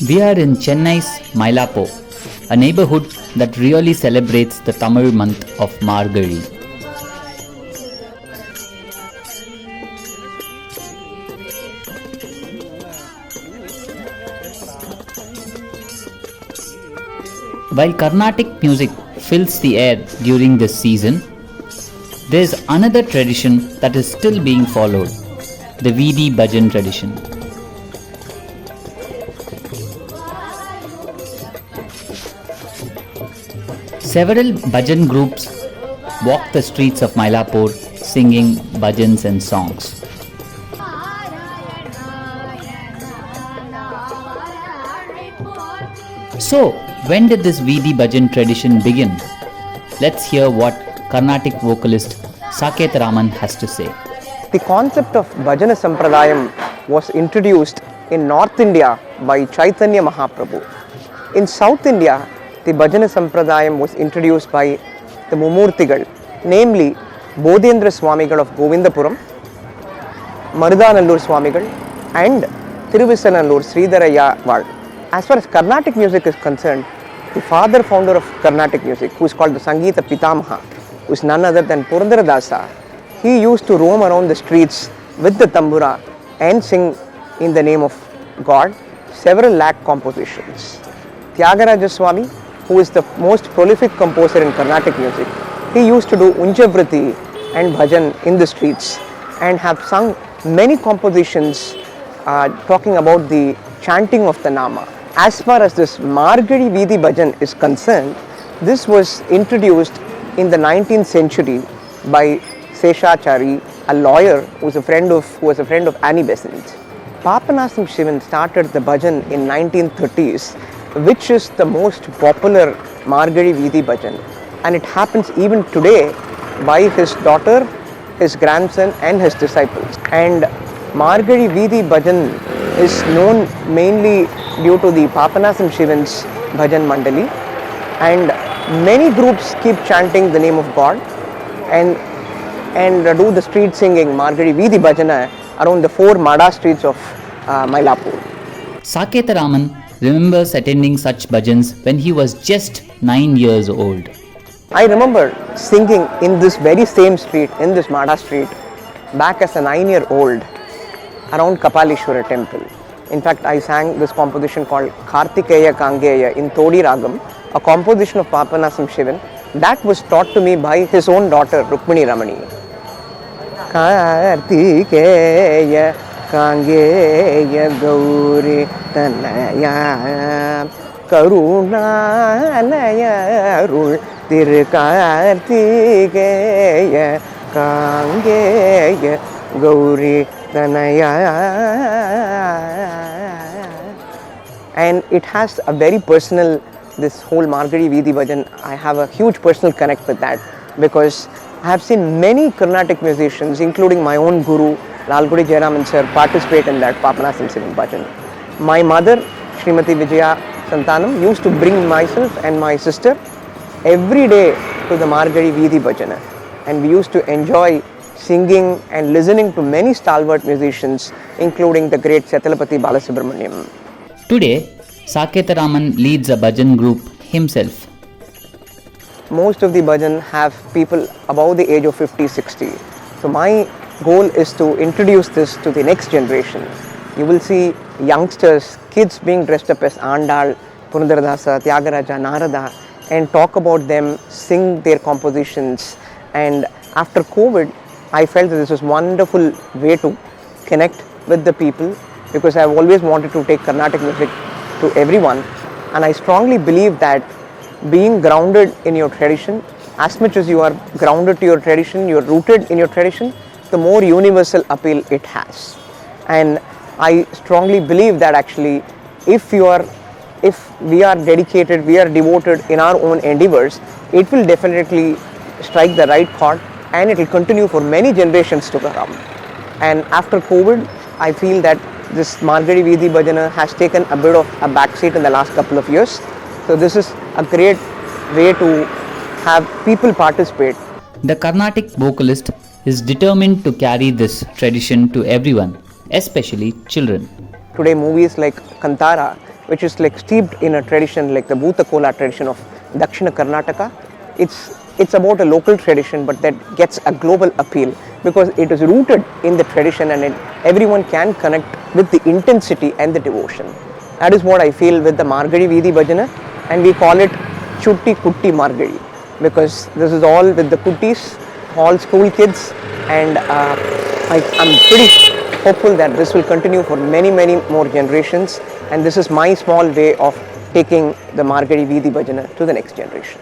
We are in Chennai's Mylapore, a neighborhood that really celebrates the Tamil month of Margazhi. While Carnatic music fills the air during this season, there is another tradition that is still being followed, the veedhi bhajan tradition. Several bhajan groups walk the streets of Mylapore singing bhajans and songs. So, when did this veedhi bhajan tradition begin? Let's hear what Carnatic vocalist Saketa Raman has to say. The concept of bhajana sampradayam was introduced in North India by Chaitanya Mahaprabhu. In South India, the bhajana sampradayam was introduced by the Mumurtigal, namely Bodhendra Swamigal of Govindapuram, Marudanallur Swamigal and Thiruvisanallur Sridharaya Val. As far as Carnatic music is concerned, the father founder of Carnatic music, who is called the Sangeeta Pitamaha, who is none other than Purandaradasa, he used to roam around the streets with the tambura and sing in the name of God several lakh compositions. Tyagaraja Swami, who is the most prolific composer in Carnatic music, he used to do Unjavriti and bhajan in the streets and have sung many compositions talking about the chanting of the Nama. As far as this Margazhi veedhi bhajan is concerned, this was introduced in the 19th century by Seshachari, a lawyer who was a friend of Annie Besant. Papanasam Shivan started the bhajan in 1930s, which is the most popular Margazhi veedhi bhajan, and it happens even today by his daughter, his grandson and his disciples. And Margazhi veedhi bhajan is known mainly due to the Papanasam Shivan's bhajan mandali, and many groups keep chanting the name of God and do the street singing Margazhi veedhi bhajana around the 4 Mada streets of Mylapore. Saketa Raman remembers attending such bhajans when he was just 9 years old. I remember singing in this very same street, in this Mada street, back as a 9-year-old around Kapalishwara temple. In fact, I sang this composition called Kartikeya Kangeya in Todi Ragam, a composition of Papanasam Shivan that was taught to me by his own daughter Rukmini Ramani. Kartikeya Kangeya Gauri Tanaya Karunalaya Rul Tirkartikeya Kangeya Gauri Tanaya. And it has a very personal, this whole Margazhi veedhi bhajan, I have a huge personal connect with that, because I have seen many Carnatic musicians, including my own guru, Lalgudi Jayaraman sir, participate in that Papanasam Shivan bhajan. My mother, Srimati Vijaya Santanam, used to bring myself and my sister every day to the Margazhi veedhi bhajana, and we used to enjoy singing and listening to many stalwart musicians, including the great Setalapati Balasubramaniam. Today, Saketa Raman leads a bhajan group himself. Most of the bhajan have people above the age of 50-60. So my goal is to introduce this to the next generation. You will see youngsters, kids being dressed up as Andal, Purandaradasa, Tyagaraja, Narada, and talk about them, sing their compositions. And after COVID, I felt that this was a wonderful way to connect with the people, because I have always wanted to take Carnatic music to everyone, and I strongly believe that being grounded in your tradition, as much as you are grounded to your tradition, you are rooted in your tradition, the more universal appeal it has. And I strongly believe that actually if we are dedicated, we are devoted in our own endeavors, it will definitely strike the right chord and it will continue for many generations to come. And after COVID, I feel that this Margazhi veedhi bhajana has taken a bit of a backseat in the last couple of years. So this is a great way to have people participate. The Carnatic vocalist is determined to carry this tradition to everyone, especially children. Today movies like Kantara, which is like steeped in a tradition like the Bhuta Kola tradition of Dakshina Karnataka, it's about a local tradition but that gets a global appeal because it is rooted in the tradition and everyone can connect with the intensity and the devotion. That is what I feel with the Margazhi Veedhi Bhajana, and we call it Chutti Kutti Margazhi because this is all with the kuttis, all school kids, and I'm pretty hopeful that this will continue for many more generations, and this is my small way of taking the Margazhi Veedhi Bhajana to the next generation.